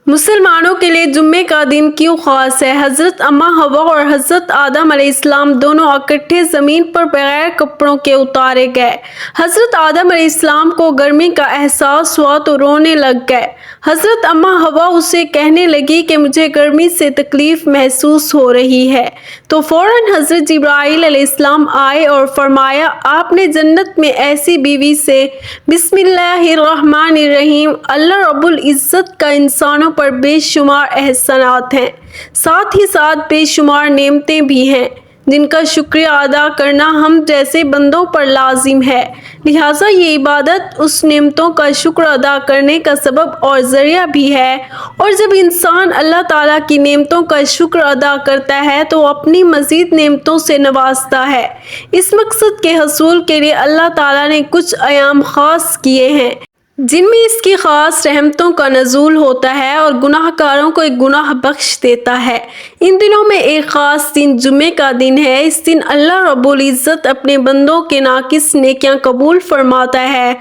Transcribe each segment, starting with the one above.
مسلمانوں کے لیے جمعے کا دن کیوں خاص ہے؟ حضرت اماں حوا اور حضرت آدم علیہ السلام دونوں اکٹھے زمین پر بغیر کپڑوں کے اتارے گئے۔ حضرت آدم علیہ السلام کو گرمی کا احساس ہوا تو رونے لگ گئے۔ حضرت اماں حوا اسے کہنے لگی کہ مجھے گرمی سے تکلیف محسوس ہو رہی ہے، تو فوراً حضرت جبرائیل علیہ السلام آئے اور فرمایا، آپ نے جنت میں ایسی بیوی سے بسم اللہ الرحمن الرحیم، اللہ رب العزت کا انسانوں پر بے شمار احسانات ہیں، ساتھ ہی ساتھ بے شمار نعمتیں بھی ہیں جن کا شکریہ ادا کرنا ہم جیسے بندوں پر لازم ہے، لہٰذا یہ عبادت اس نعمتوں کا شکر ادا کرنے کا سبب اور ذریعہ بھی ہے، اور جب انسان اللہ تعالیٰ کی نعمتوں کا شکر ادا کرتا ہے تو وہ اپنی مزید نعمتوں سے نوازتا ہے۔ اس مقصد کے حصول کے لیے اللہ تعالیٰ نے کچھ ایام خاص کیے ہیں جن میں اس کی خاص رحمتوں کا نزول ہوتا ہے اور گناہ گاروں کو ایک گناہ بخش دیتا ہے۔ ان دنوں میں ایک خاص دن جمعے کا دن ہے۔ اس دن اللہ رب العزت اپنے بندوں کے ناقص نیکیاں قبول فرماتا ہے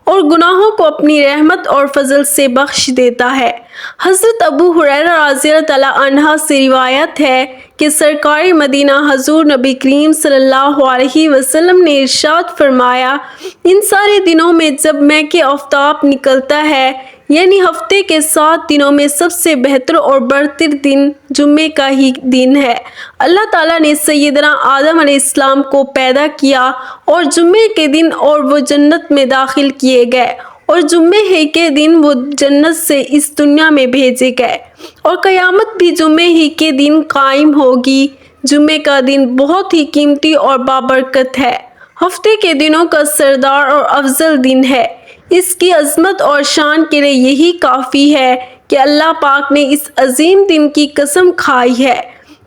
اور گناہوں کو اپنی رحمت اور فضل سے بخش دیتا ہے۔ حضرت ابو ہریرہ رضی اللہ عنہ سے روایت ہے کہ سرکار مدینہ حضور نبی کریم صلی اللہ علیہ وسلم نے ارشاد فرمایا، ان سارے دنوں میں جب میں کہ آفتاب نکلتا ہے، یعنی ہفتے کے 7 دنوں میں سب سے بہتر اور برتر دن جمعے کا ہی دن ہے۔ اللہ تعالیٰ نے سیدنا آدم علیہ السلام کو پیدا کیا اور جمعے کے دن اور وہ جنت میں داخل کیے گئے، اور جمعے ہی کے دن وہ جنت سے اس دنیا میں بھیجے گئے، اور قیامت بھی جمعے ہی کے دن قائم ہوگی۔ جمعے کا دن بہت ہی قیمتی اور بابرکت ہے، ہفتے کے دنوں کا سردار اور افضل دن ہے۔ اس کی عظمت اور شان کے لیے یہی کافی ہے کہ اللہ پاک نے اس عظیم دن کی قسم کھائی ہے۔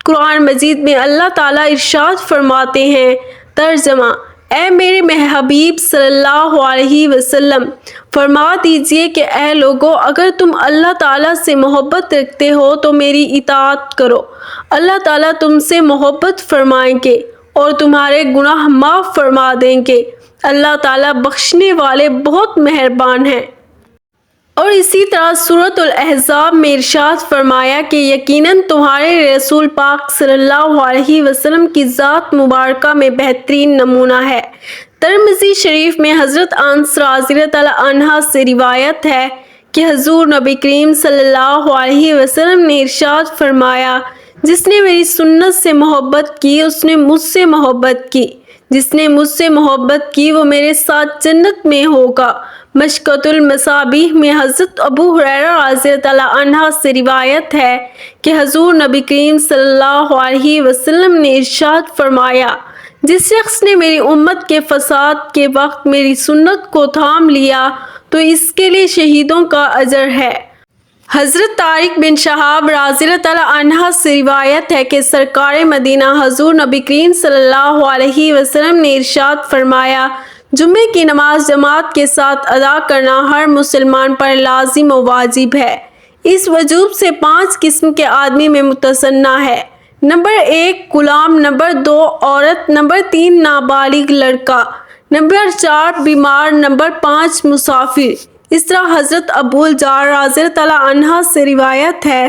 قرآن مجید میں اللہ تعالیٰ ارشاد فرماتے ہیں، ترجمہ: اے میرے حبیب صلی اللہ علیہ وسلم، فرما دیجئے کہ اے لوگو، اگر تم اللہ تعالیٰ سے محبت رکھتے ہو تو میری اطاعت کرو، اللہ تعالیٰ تم سے محبت فرمائیں گے اور تمہارے گناہ معاف فرما دیں گے، اللہ تعالیٰ بخشنے والے بہت مہربان ہیں۔ اور اسی طرح سورۃ الاحزاب میں ارشاد فرمایا کہ یقیناً تمہارے رسول پاک صلی اللہ علیہ وسلم کی ذات مبارکہ میں بہترین نمونہ ہے۔ ترمذی شریف میں حضرت انس رضی اللہ عنہ سے روایت ہے کہ حضور نبی کریم صلی اللہ علیہ وسلم نے ارشاد فرمایا، جس نے میری سنت سے محبت کی اس نے مجھ سے محبت کی، جس نے مجھ سے محبت کی وہ میرے ساتھ جنت میں ہوگا۔ مشکۃ المصابیح میں حضرت ابو ہریرہ رضی اللہ عنہ سے روایت ہے کہ حضور نبی کریم صلی اللہ علیہ وسلم نے ارشاد فرمایا، جس شخص نے میری امت کے فساد کے وقت میری سنت کو تھام لیا تو اس کے لیے شہیدوں کا اجر ہے۔ حضرت طارق بن شہاب رضی اللہ عنہ سے روایت ہے کہ سرکار مدینہ حضور نبی کریم صلی اللہ علیہ وسلم نے ارشاد فرمایا، جمعے کی نماز جماعت کے ساتھ ادا کرنا ہر مسلمان پر لازم و واجب ہے۔ اس وجوب سے 5 قسم کے آدمی میں مستثنیٰ ہے: نمبر 1 غلام، نمبر 2 عورت، نمبر 3 نابالغ لڑکا، نمبر 4 بیمار، نمبر 5 مسافر۔ اس طرح حضرت ابو الجار رضی اللہ عنہ سے روایت ہے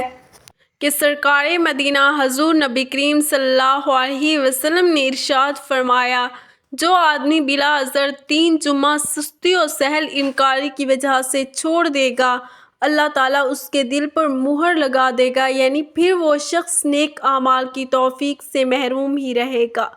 کہ سرکار مدینہ حضور نبی کریم صلی اللہ علیہ وسلم نے ارشاد فرمایا، جو آدمی بلا عذر 3 جمعہ سستی اور سہل انکاری کی وجہ سے چھوڑ دے گا، اللہ تعالیٰ اس کے دل پر مہر لگا دے گا، یعنی پھر وہ شخص نیک اعمال کی توفیق سے محروم ہی رہے گا۔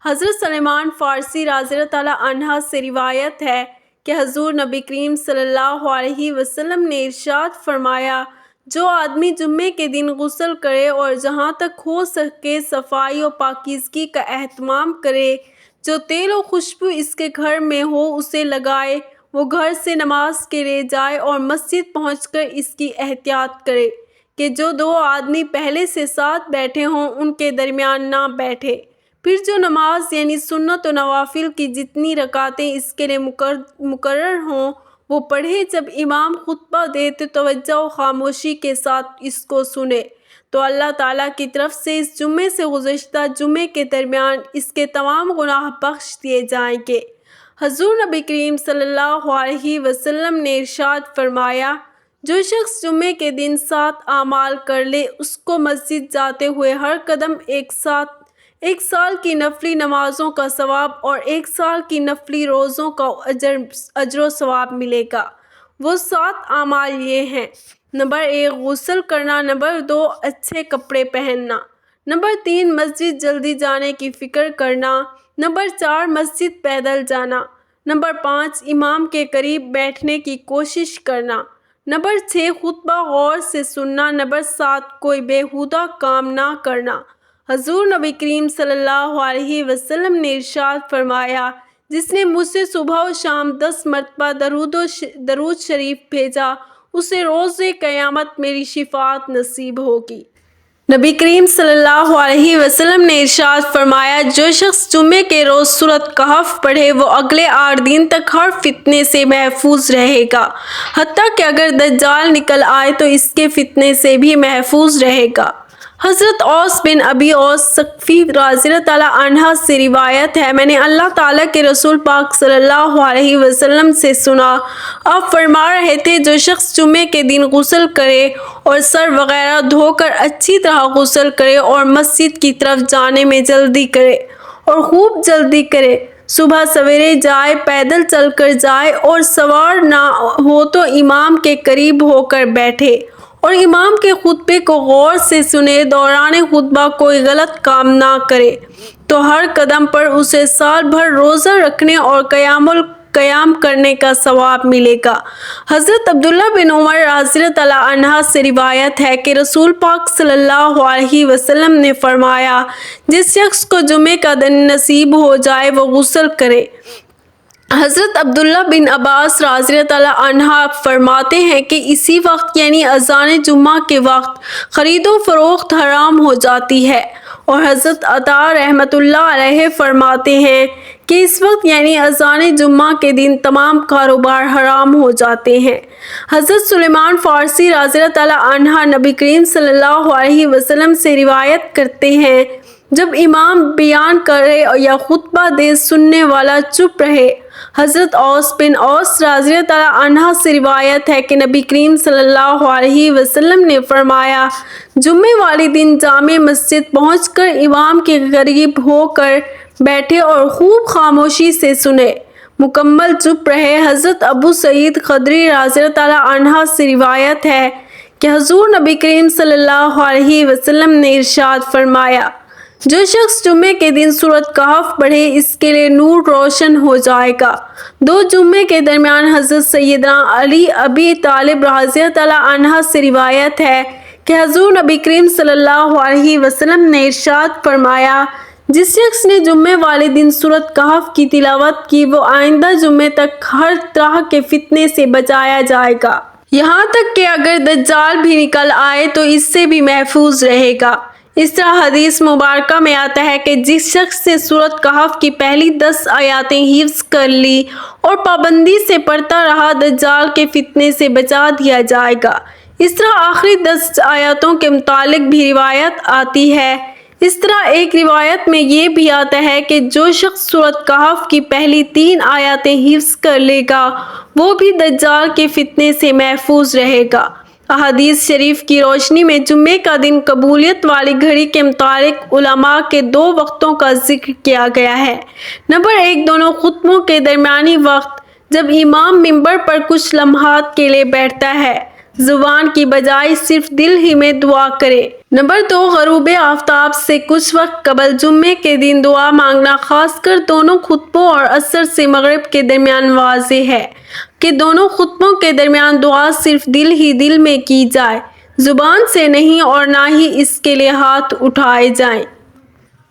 حضرت سلمان فارسی رضی اللہ عنہ سے روایت ہے کہ حضور نبی کریم صلی اللہ علیہ وسلم نے ارشاد فرمایا، جو آدمی جمعے کے دن غسل کرے اور جہاں تک ہو سکے صفائی و پاکیزگی کا اہتمام کرے، جو تیل و خوشبو اس کے گھر میں ہو اسے لگائے، وہ گھر سے نماز کے لیے جائے اور مسجد پہنچ کر اس کی احتیاط کرے کہ جو 2 آدمی پہلے سے ساتھ بیٹھے ہوں ان کے درمیان نہ بیٹھے، پھر جو نماز یعنی سنت و نوافل کی جتنی رکعتیں اس کے لیے مقرر ہوں وہ پڑھے، جب امام خطبہ دے تو توجہ و خاموشی کے ساتھ اس کو سنے، تو اللہ تعالیٰ کی طرف سے اس جمعے سے گزشتہ جمعے کے درمیان اس کے تمام گناہ بخش دیے جائیں گے۔ حضور نبی کریم صلی اللہ علیہ وسلم نے ارشاد فرمایا، جو شخص جمعے کے دن 7 اعمال کر لے اس کو مسجد جاتے ہوئے ہر قدم ایک سال کی نفلی نمازوں کا ثواب اور 1 سال کی نفلی روزوں کا اجر و ثواب ملے گا۔ وہ 7 اعمال یہ ہیں: نمبر 1 غسل کرنا، نمبر 2 اچھے کپڑے پہننا، نمبر 3 مسجد جلدی جانے کی فکر کرنا، نمبر 4 مسجد پیدل جانا، نمبر 5 امام کے قریب بیٹھنے کی کوشش کرنا، نمبر 6 خطبہ غور سے سننا، نمبر 7 کوئی بیہودہ کام نہ کرنا۔ حضور نبی کریم صلی اللہ علیہ وسلم نے ارشاد فرمایا، جس نے مجھ سے صبح و شام 10 مرتبہ درود شریف بھیجا اسے روز قیامت میری شفاعت نصیب ہوگی۔ نبی کریم صلی اللہ علیہ وسلم نے ارشاد فرمایا، جو شخص جمعے کے روز سورۃ کہف پڑھے وہ اگلے 8 دن تک ہر فتنے سے محفوظ رہے گا، حتیٰ کہ اگر دجال نکل آئے تو اس کے فتنے سے بھی محفوظ رہے گا۔ حضرت اوس بن ابی اوس ثقفی رضی اللہ تعالیٰ عنہ سے روایت ہے، میں نے اللہ تعالیٰ کے رسول پاک صلی اللہ علیہ وسلم سے سنا، آپ فرما رہے تھے، جو شخص جمعے کے دن غسل کرے اور سر وغیرہ دھو کر اچھی طرح غسل کرے اور مسجد کی طرف جانے میں جلدی کرے اور خوب جلدی کرے، صبح سویرے جائے، پیدل چل کر جائے اور سوار نہ ہو تو امام کے قریب ہو کر بیٹھے اور امام کے خطبے کو غور سے سنے، دوران خطبہ کوئی غلط کام نہ کرے تو ہر قدم پر اسے سال بھر روزہ رکھنے اور قیام کرنے کا ثواب ملے گا۔ حضرت عبداللہ بن عمر رضی اللہ تعالیٰ عنہ سے روایت ہے کہ رسول پاک صلی اللہ علیہ وسلم نے فرمایا، جس شخص کو جمعے کا دن نصیب ہو جائے وہ غسل کرے۔ حضرت عبداللہ بن عباس رضی اللہ تعالیٰ عنہ فرماتے ہیں کہ اسی وقت یعنی اذان جمعہ کے وقت خرید و فروخت حرام ہو جاتی ہے، اور حضرت عطا رحمۃ اللہ علیہ فرماتے ہیں کہ اس وقت یعنی اذان جمعہ کے دن تمام کاروبار حرام ہو جاتے ہیں۔ حضرت سلیمان فارسی رضی اللہ تعالیٰ عنہ نبی کریم صلی اللہ علیہ وسلم سے روایت کرتے ہیں، جب امام بیان کرے یا خطبہ دے سننے والا چپ رہے۔ حضرت اوس بن اوس رضی اللہ تعالیٰ عنہ سے روایت ہے کہ نبی کریم صلی اللہ علیہ وسلم نے فرمایا، جمعے والے دن جامع مسجد پہنچ کر امام کے قریب ہو کر بیٹھے اور خوب خاموشی سے سنے، مکمل چپ رہے۔ حضرت ابو سعید خدری رضی اللہ تعالیٰ عنہ سے روایت ہے کہ حضور نبی کریم صلی اللہ علیہ وسلم نے ارشاد فرمایا، جو شخص جمعے کے دن سورۃ کہف پڑھے اس کے لیے نور روشن ہو جائے گا۔ 2 جمعے کے درمیان حضرت سیدنا علی ابی طالب رضی اللہ تعالیٰ عنہ سے روایت ہے کہ حضور نبی کریم صلی اللہ علیہ وسلم نے ارشاد فرمایا، جس شخص نے جمعے والے دن سورۃ کہف کی تلاوت کی وہ آئندہ جمعے تک ہر طرح کے فتنے سے بچایا جائے گا، یہاں تک کہ اگر دجال بھی نکل آئے تو اس سے بھی محفوظ رہے گا۔ اس طرح حدیث مبارکہ میں آتا ہے کہ جس شخص نے سورۃ کہف کی پہلی 10 آیاتیں حفظ کر لی اور پابندی سے پڑھتا رہا دجال کے فتنے سے بچا دیا جائے گا۔ اس طرح آخری 10 آیاتوں کے متعلق بھی روایت آتی ہے۔ اس طرح ایک روایت میں یہ بھی آتا ہے کہ جو شخص سورۃ کہف کی پہلی 3 آیاتیں حفظ کر لے گا وہ بھی دجال کے فتنے سے محفوظ رہے گا۔ احادیث شریف کی روشنی میں جمعے کا دن قبولیت والی گھڑی کے متعلق علماء کے 2 وقتوں کا ذکر کیا گیا ہے۔ نمبر 1 دونوں خطبوں کے درمیانی وقت، جب امام منبر پر کچھ لمحات کے لیے بیٹھتا ہے، زبان کی بجائے صرف دل ہی میں دعا کرے۔ نمبر 2 غروب آفتاب سے کچھ وقت قبل جمعے کے دن دعا مانگنا، خاص کر دونوں خطبوں اور عصر سے مغرب کے درمیان واضح ہے کہ دونوں خطبوں کے درمیان دعا صرف دل ہی دل میں کی جائے، زبان سے نہیں، اور نہ ہی اس کے لیے ہاتھ اٹھائے جائیں۔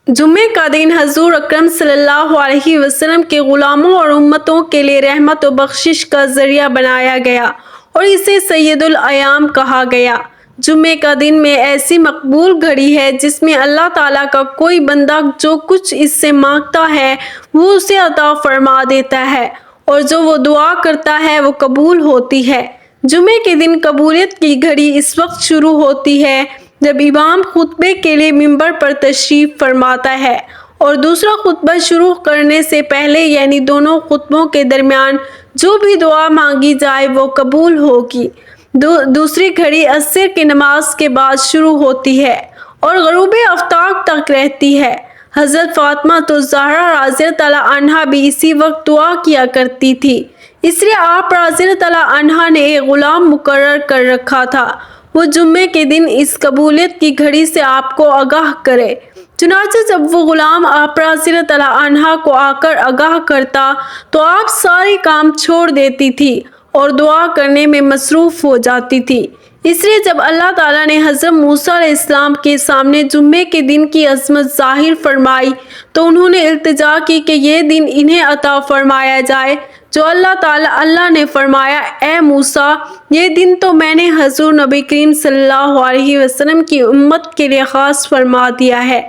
جمعے کا دن حضور اکرم صلی اللہ علیہ وسلم کے غلاموں اور امتوں کے لیے رحمت و بخشش کا ذریعہ بنایا گیا اور اسے سید الایام کہا گیا۔ جمعے کا دن میں ایسی مقبول گھڑی ہے جس میں اللہ تعالیٰ کا کوئی بندہ جو کچھ اس سے مانگتا ہے وہ اسے عطا فرما دیتا ہے، اور جو وہ دعا کرتا ہے وہ قبول ہوتی ہے۔ جمعے کے دن قبولیت کی گھڑی اس وقت شروع ہوتی ہے جب امام خطبے کے لیے منبر پر تشریف فرماتا ہے، اور دوسرا خطبہ شروع کرنے سے پہلے یعنی دونوں خطبوں کے درمیان جو بھی دعا مانگی جائے وہ قبول ہوگی۔ دوسری گھڑی عصر کی نماز کے بعد شروع ہوتی ہے اور غروب آفتاب تک رہتی ہے۔ حضرت فاطمہ الزہرا رضی اللہ تعالیٰ عنہا بھی اسی وقت دعا کیا کرتی تھی، اس لیے آپ رضی اللہ تعالیٰ عنہا نے ایک غلام مقرر کر رکھا تھا، وہ جمعے کے دن اس قبولیت کی گھڑی سے آپ کو آگاہ کرے۔ چنانچہ جب وہ غلام آپ رضی اللہ تعالیٰ عنہا کو آ کر آگاہ کرتا تو آپ سارے کام چھوڑ دیتی تھی اور دعا کرنے میں مصروف ہو جاتی تھی۔ اس لیے جب اللہ تعالیٰ نے حضرت موسیٰ علیہ السلام کے سامنے جمعے کے دن کی عظمت ظاہر فرمائی تو انہوں نے التجا کی کہ یہ دن انہیں عطا فرمایا جائے، جو اللہ نے فرمایا، اے موسیٰ، یہ دن تو میں نے حضور نبی کریم صلی اللہ علیہ وسلم کی امت کے لیے خاص فرما دیا ہے،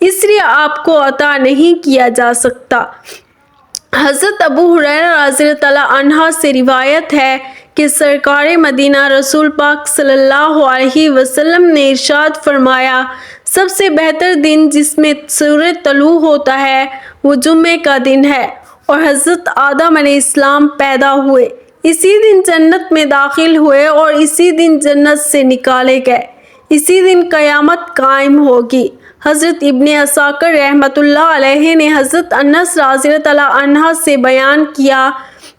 اس لیے آپ کو عطا نہیں کیا جا سکتا۔ حضرت ابو ہریرہ رضی اللہ تعالیٰ عنہ سے روایت ہے کہ سرکار مدینہ رسول پاک صلی اللہ علیہ وسلم نے ارشاد فرمایا، سب سے بہتر دن جس میں سورج طلوع ہوتا ہے وہ جمعے کا دن ہے، اور حضرت آدم علیہ السلام پیدا ہوئے، اسی دن جنت میں داخل ہوئے اور اسی دن جنت سے نکالے گئے، اسی دن قیامت قائم ہوگی۔ حضرت ابن عساکر رحمۃ اللہ علیہ نے حضرت انس رضی اللہ تعالیٰ عنہ سے بیان کیا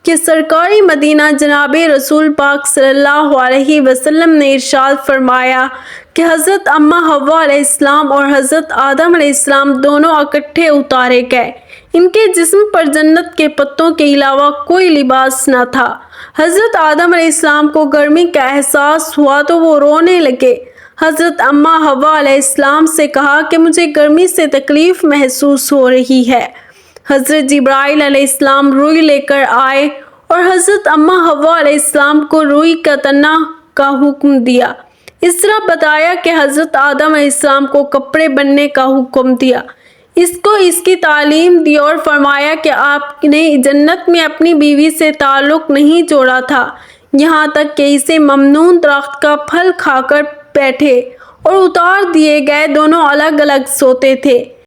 کہ سرکار مدینہ جناب رسول پاک صلی اللہ علیہ وسلم نے ارشاد فرمایا کہ حضرت اماں حوا علیہ السلام اور حضرت آدم علیہ السلام دونوں اکٹھے اتارے گئے، ان کے جسم پر جنت کے پتوں کے علاوہ کوئی لباس نہ تھا۔ حضرت آدم علیہ السلام کو گرمی کا احساس ہوا تو وہ رونے لگے۔ حضرت اماں حوا علیہ السلام سے کہا کہ مجھے گرمی سے تکلیف محسوس ہو رہی ہے۔ حضرت جبرائیل علیہ السلام روئی لے کر آئے اور حضرت اماں حوا علیہ السلام کو روئی کترنا کا حکم دیا۔ اس طرح بتایا کہ حضرت آدم علیہ السلام کو کپڑے بننے کا حکم دیا، اس کو اس کی تعلیم دی اور فرمایا کہ آپ نے جنت میں اپنی بیوی سے تعلق نہیں جوڑا تھا یہاں تک کہ اسے ممنون درخت کا پھل کھا کر بیٹھے اور اتار دیے گئے، دونوں الگ الگ سوتے تھے۔